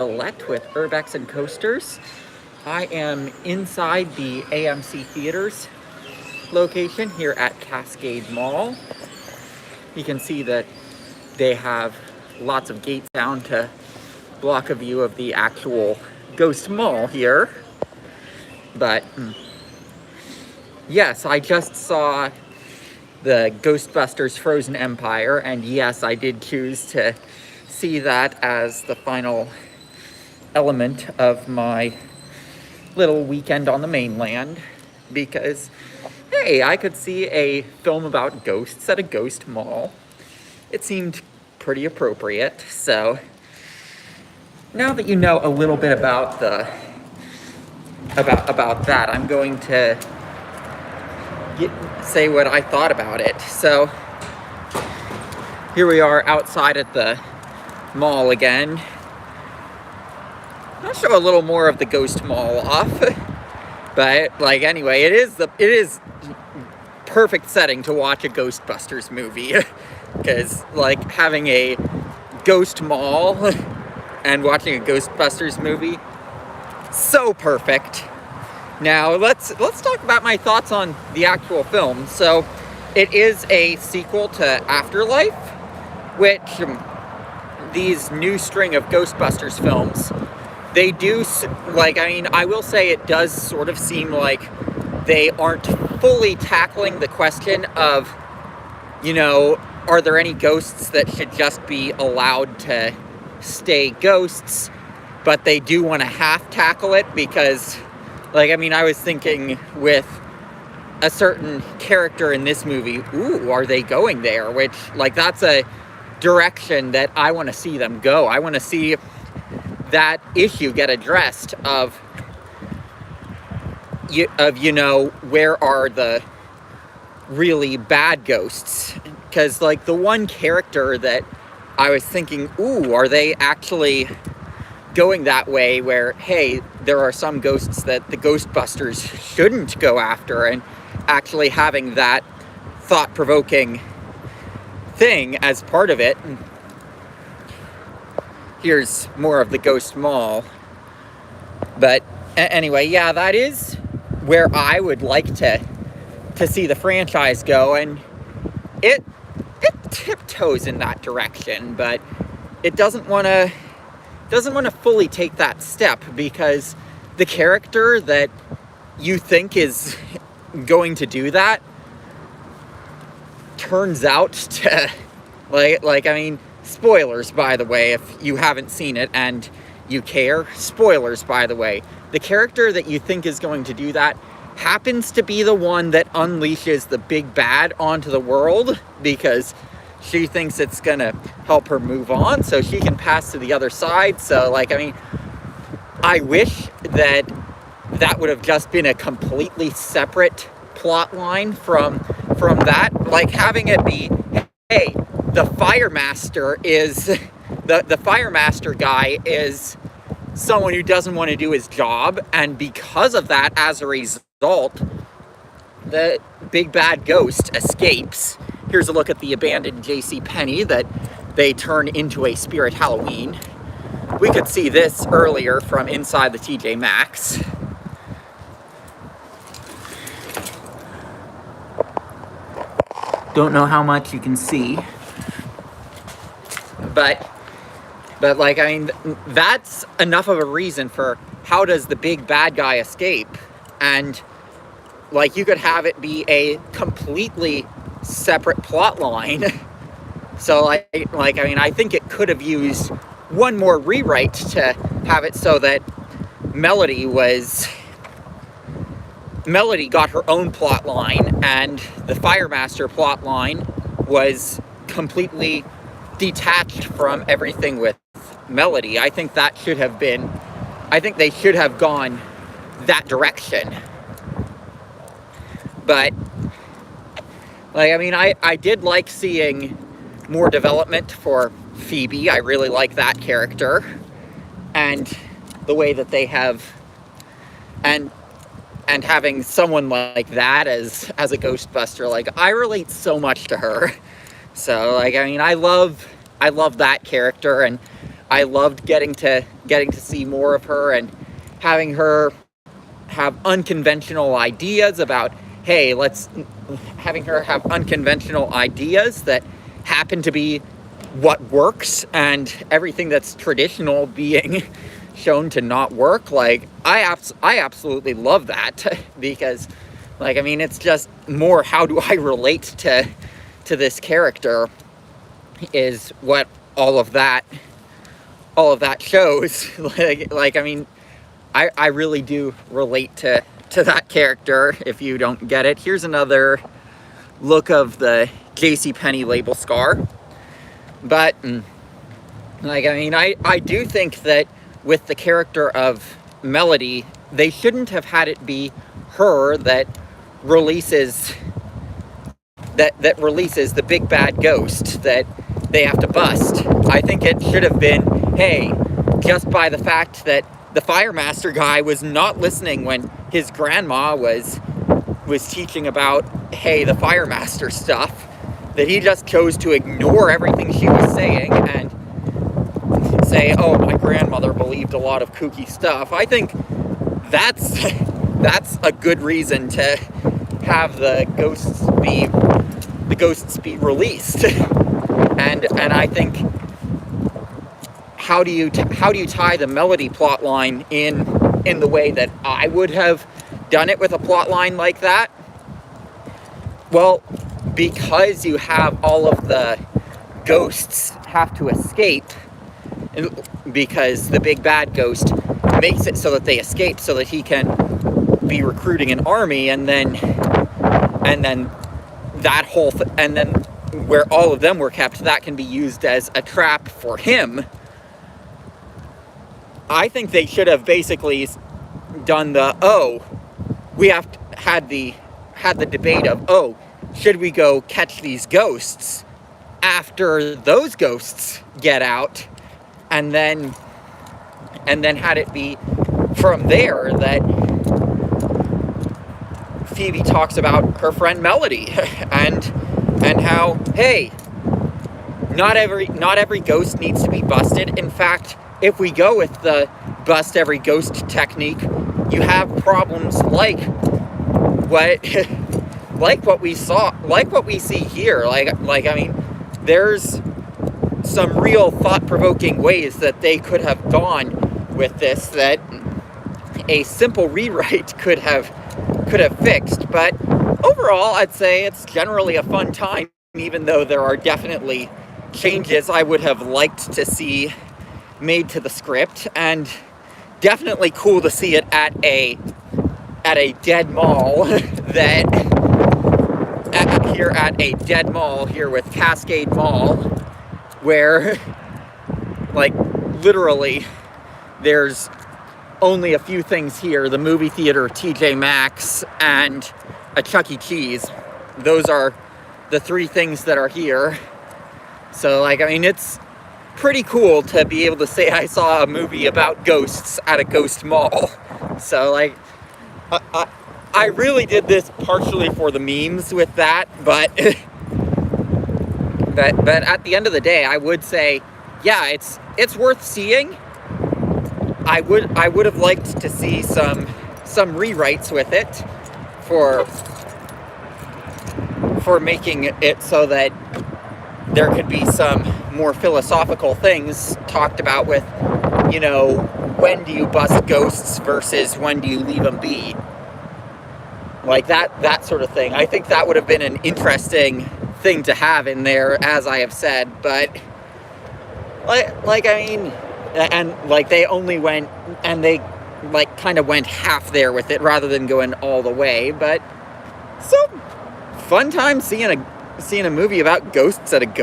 Colette with Urbex and Coasters. I am inside the AMC Theaters location here at Cascade Mall. You can see that they have lots of gates down to block a view of the actual Ghost Mall here. But yes, I just saw the Ghostbusters Frozen Empire, and yes, I did choose to see that as the final element of my little weekend on the mainland, because hey, I could see a film about ghosts at a ghost mall. It seemed pretty appropriate. So now that you know a little bit about about that, I'm going to say what I thought about it. So here we are outside at the mall again. I'll show a little more of the Ghost Mall off, but like anyway, it is perfect setting to watch a Ghostbusters movie, because like having a ghost mall and watching a Ghostbusters movie, so perfect. Now let's talk about my thoughts on the actual film. So it is a sequel to Afterlife, which these new string of Ghostbusters films, they do, like, I mean, I will say it does sort of seem like they aren't fully tackling the question of, you know, are there any ghosts that should just be allowed to stay ghosts, but they do want to half tackle it because, like, I mean, I was thinking with a certain character in this movie, ooh, are they going there? Which, like, that's a direction that I want to see them go. I want to see that issue get addressed of you know, where are the really bad ghosts? Because like the one character that I was thinking, ooh, are they actually going that way where, hey, there are some ghosts that the Ghostbusters shouldn't go after, and actually having that thought-provoking thing as part of it. Here's more of the Ghost Mall. But anyway, yeah, that is where I would like to see the franchise go, and it tiptoes in that direction, but it doesn't want to fully take that step, because the character that you think is going to do that turns out to like I mean, spoilers, by the way, if you haven't seen it and you care. Spoilers, by the way. The character that you think is going to do that happens to be the one that unleashes the big bad onto the world, because she thinks it's gonna help her move on so she can pass to the other side. So, like, I mean, I wish that would have just been a completely separate plot line from that. Like, having it be, hey, the Fire Master is the Fire Master guy is someone who doesn't want to do his job, and because of that, as a result, the big bad ghost escapes. Here's a look at the abandoned JCPenney that they turn into a Spirit Halloween. We could see this earlier from inside the TJ Maxx. Don't know how much you can see, but like, I mean, that's enough of a reason for how does the big bad guy escape. And like, you could have it be a completely separate plot line. So like I mean, I think it could have used one more rewrite to have it so that Melody got her own plot line, and the Fire Master plot line was completely detached from everything with Melody. I think they should have gone that direction. But like, I mean, I did like seeing more development for Phoebe. I really like that character, and the way that they have, and having someone like that as a Ghostbuster, like, I relate so much to her. So like, I mean, I love that character, and I loved getting to see more of her and having her have unconventional ideas about, hey, having her have unconventional ideas that happen to be what works, and everything that's traditional being shown to not work. Like, I absolutely love that because, like, I mean, it's just more, how do I relate to this character is what all of that shows. like I mean, I really do relate to that character. If you don't get it, here's another look of the JCPenney label scar. But, like, I mean, I do think that with the character of Melody, they shouldn't have had it be her that releases the big bad ghost that they have to bust. I think it should have been, hey, just by the fact that the Firemaster guy was not listening when his grandma was teaching about, hey, the Firemaster stuff, that he just chose to ignore everything she was saying and say, oh, my grandmother believed a lot of kooky stuff. I think that's a good reason to have the ghosts be released. and I think, how do you tie the Melody plotline in the way that I would have done it with a plotline like that? Well, because you have all of the ghosts have to escape, because the big bad ghost makes it so that they escape so that he can be recruiting an army, and then that whole and then where all of them were kept, that can be used as a trap for him. I think they should have basically done had the debate of, should we go catch these ghosts after those ghosts get out, and then had it be from there that Phoebe talks about her friend Melody and how, hey, not every ghost needs to be busted. In fact, if we go with the bust every ghost technique, you have problems like what we see here. Like I mean, there's some real thought-provoking ways that they could have gone with this that a simple rewrite could have fixed. But overall, I'd say it's generally a fun time, even though there are definitely changes I would have liked to see made to the script, and definitely cool to see it at a dead mall here with Cascade Mall, where, like, literally there's only a few things here: the movie theater, TJ Maxx, and a Chuck E. Cheese. Those are the three things that are here. So, like, I mean, it's pretty cool to be able to say I saw a movie about ghosts at a ghost mall. So, like, I really did this partially for the memes with that, but at the end of the day, I would say, yeah, it's worth seeing. I would have liked to see some rewrites with it for making it so that there could be some more philosophical things talked about with, you know, when do you bust ghosts versus when do you leave them be? Like that sort of thing. I think that would have been an interesting thing to have in there, as I have said. But like I mean, and like they only went, and they like kind of went half there with it rather than going all the way. But so fun time seeing a movie about ghosts at a